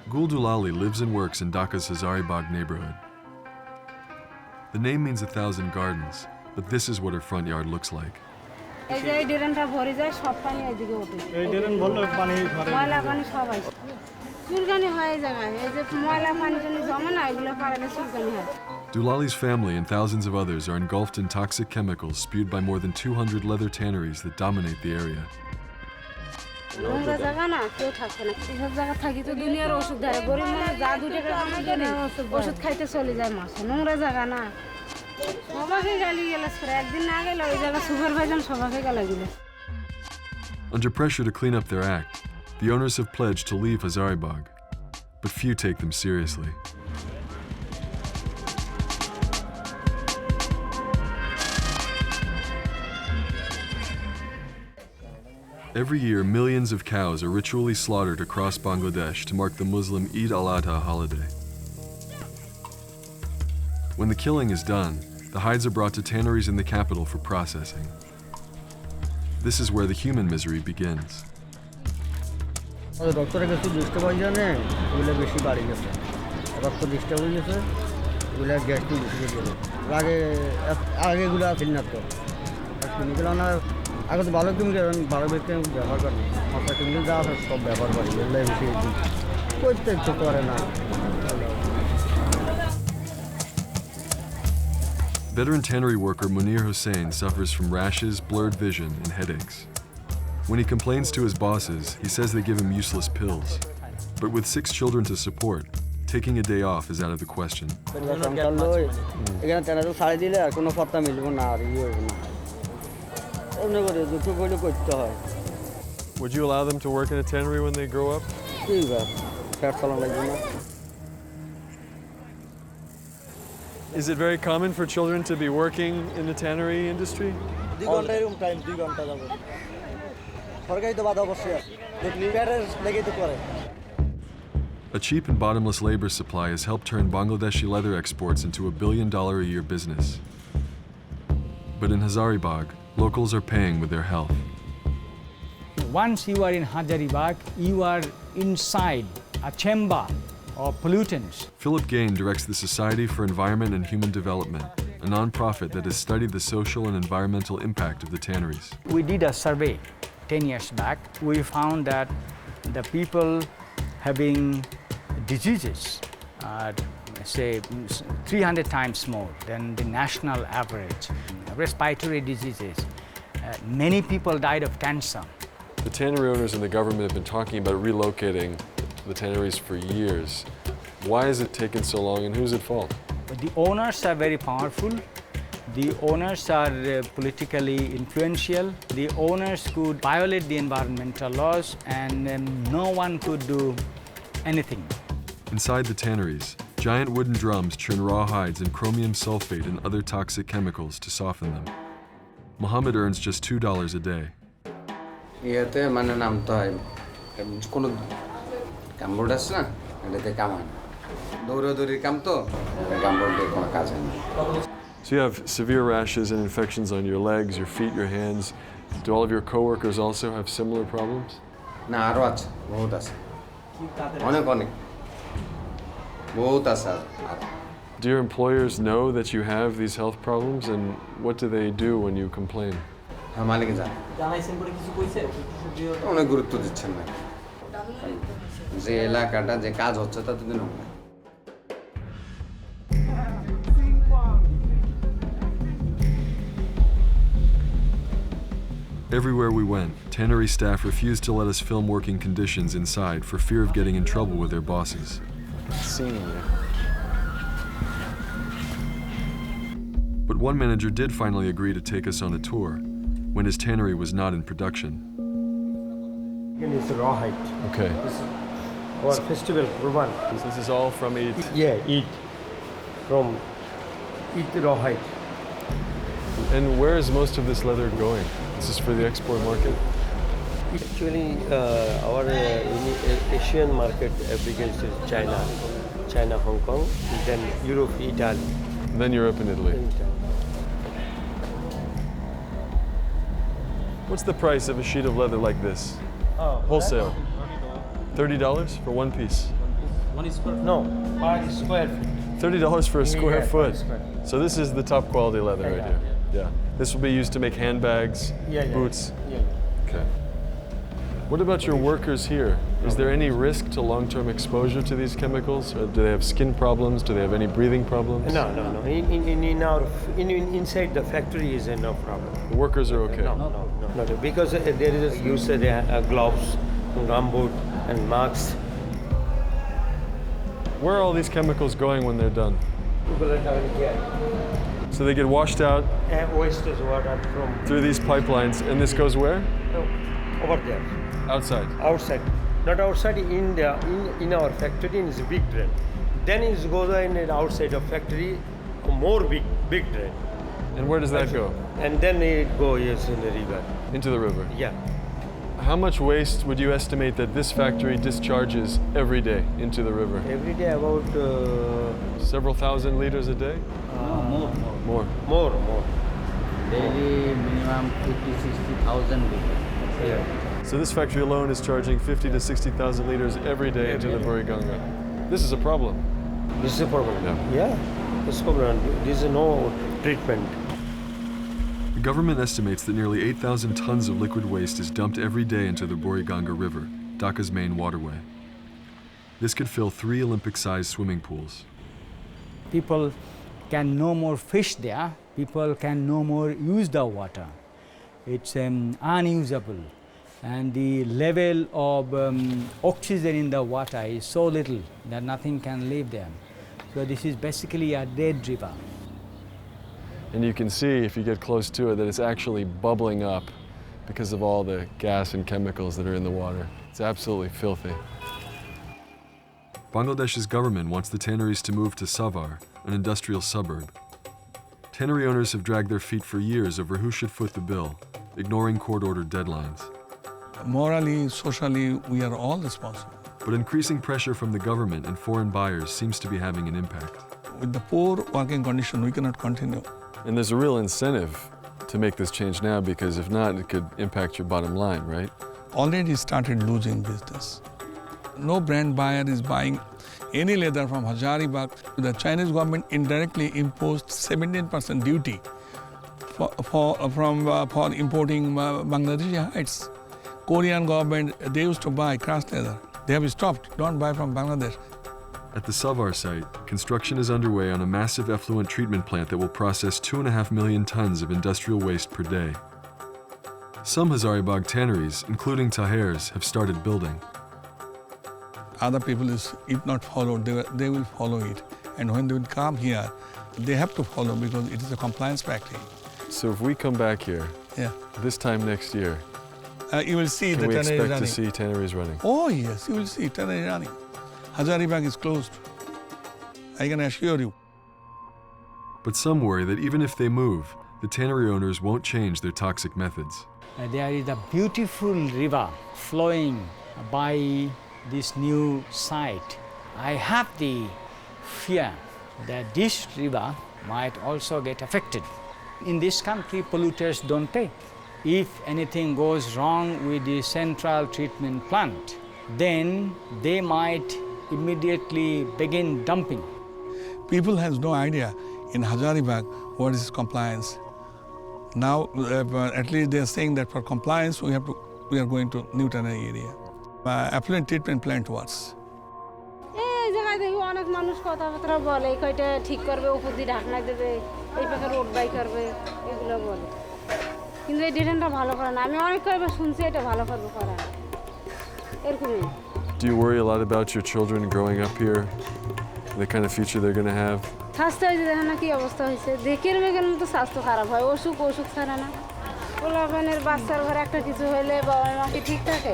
Gul Dulali lives and works in Dhaka's Hazaribagh neighborhood. The name means 1,000 gardens, but this is what her front yard looks like. Dulali's family and thousands of others are engulfed in toxic chemicals spewed by more than 200 leather tanneries that dominate the area. Under pressure to clean up their act, the owners have pledged to leave Hazaribagh, but few take them seriously. Every year, millions of cows are ritually slaughtered across Bangladesh to mark the Muslim Eid al-Adha holiday. When the killing is done, the hides are brought to tanneries in the capital for processing. This is where the human misery begins. Veteran tannery worker Munir Hussain suffers from rashes, blurred vision, and headaches. When he complains to his bosses, he says they give him useless pills. But with 6 children to support, taking a day off is out of the question. Would you allow them to work in a tannery when they grow up? Is it very common for children to be working in the tannery industry? A cheap and bottomless labor supply has helped turn Bangladeshi leather exports into a $1 billion a year business. But in Hazaribagh, locals are paying with their health. Once you are in Hazaribagh, you are inside a chamber of pollutants. Philip Gain directs the Society for Environment and Human Development, a nonprofit that has studied the social and environmental impact of the tanneries. We did a survey 10 years back. We found that the people having diseases say 300 times more than the national average. Respiratory diseases. Many people died of cancer. The tannery owners and the government have been talking about relocating the tanneries for years. Why has it taken so long, and who's at fault? The owners are very powerful. The owners are politically influential. The owners could violate the environmental laws, and no one could do anything. Inside the tanneries, giant wooden drums churn raw hides and chromium sulfate and other toxic chemicals to soften them. Mohammed earns just $2 a day. So you have severe rashes and infections on your legs, your feet, your hands. Do all of your coworkers also have similar problems? Do your employers know that you have these health problems, and what do they do when you complain? Everywhere we went, tannery staff refused to let us film working conditions inside for fear of getting in trouble with their bosses. But one manager did finally agree to take us on a tour when his tannery was not in production. It's raw hide. Okay. This is our festival, Urban. This is all from Eid? Yeah, Eid. From Eid raw hide. And where is most of this leather going? This is for the export market? Actually, our Asian market biggest is China, Hong Kong, then Europe, Italy. And then Europe and Italy. What's the price of a sheet of leather like this? Wholesale? $30 for one piece. No, per square feet. $30 for a square Yeah, per foot. square. So this is the top quality leather right Yeah. here. Yeah. This will be used to make handbags, boots. Yeah. Okay. What about your workers here? Is there any risk to long-term exposure to these chemicals? Or do they have skin problems? Do they have any breathing problems? No. Inside the factory is no problem. The workers are okay. No. Because there is use gloves, gumboot, and masks. Where are all these chemicals going when they're done? People are down here. So they get washed out Wastage water from through these pipelines, and this goes where? over there. Outside. Outside, not outside. In our factory is a big drain. Then it goes in the outside of factory, more big drain. And where does that go? And then it goes in the river. Into the river. Yeah. How much waste would you estimate that this factory discharges every day into the river? Every day about Several thousand liters a day? More. More. more. Daily minimum 50-60,000 liters. Yeah. So this factory alone is charging 50 to 60,000 liters every day into the Buriganga. This is a problem. This is a problem. Yeah. This is a problem. There is no treatment. The government estimates that nearly 8,000 tons of liquid waste is dumped every day into the Buriganga River, Dhaka's main waterway. This could fill 3 Olympic-sized swimming pools. People can no more fish there. People can no more use the water. It's unusable. And the level of oxygen in the water is so little that nothing can live there. So this is basically a dead river. And you can see, if you get close to it, that it's actually bubbling up because of all the gas and chemicals that are in the water. It's absolutely filthy. Bangladesh's government wants the tanneries to move to Savar, an industrial suburb. Tannery owners have dragged their feet for years over who should foot the bill, ignoring court-ordered deadlines. Morally, socially, we are all responsible. But increasing pressure from the government and foreign buyers seems to be having an impact. With the poor working condition, we cannot continue. And there's a real incentive to make this change now, because if not, it could impact your bottom line, right? Already started losing business. No brand buyer is buying any leather from Hazaribagh. The Chinese government indirectly imposed 17% duty for importing Bangladeshi hides. Korean government, they used to buy crushed leather. They have stopped. Don't buy from Bangladesh. At the Savar site, construction is underway on a massive effluent treatment plant that will process 2.5 million tons of industrial waste per day. Some Hazaribagh tanneries, including Taher's, have started building. Other people, if not followed, they will follow it. And when they will come here, they have to follow because it is a compliance factory. So if we come back here, Yeah. this time next year, You will see can the we tannery expect running. to see tanneries running? Oh yes, you will see tannery running. Hazaribagh is closed. I can assure you. But some worry that even if they move, the tannery owners won't change their toxic methods. There is a beautiful river flowing by this new site. I have the fear that this river might also get affected. In this country, polluters don't pay. If anything goes wrong with the central treatment plant, then they might immediately begin dumping. People has no idea in Hazaribagh what is compliance. Now, at least they are saying that for compliance, we are going to new tannery area. Effluent treatment plant works. এই জায়গায় দেখি অনেক মানুষ কথাবার্তা বলে কয়টা ঠিক করবে উপর দিয়ে ঢাকনা দেবে এই পাশে রোড বাই করবে এগুলো বলে কিন্তু এই ডিজাইনটা ভালো করে না আমি অনেক কয়েকবার শুনছি এটা ভালো করবে করা এরকমই Do you worry a lot about your children growing up here, the kind of future they're going to have? স্বাস্থ্য হয়েছে দেখেন না কি অবস্থা হয়েছে দেখের মেঘের মতো স্বাস্থ্য খারাপ হয় অসুখ ছাড়া না পোলাপানের বাচ্চার ঘরে একটা কিছু হলে বাবা মা কি ঠিক থাকে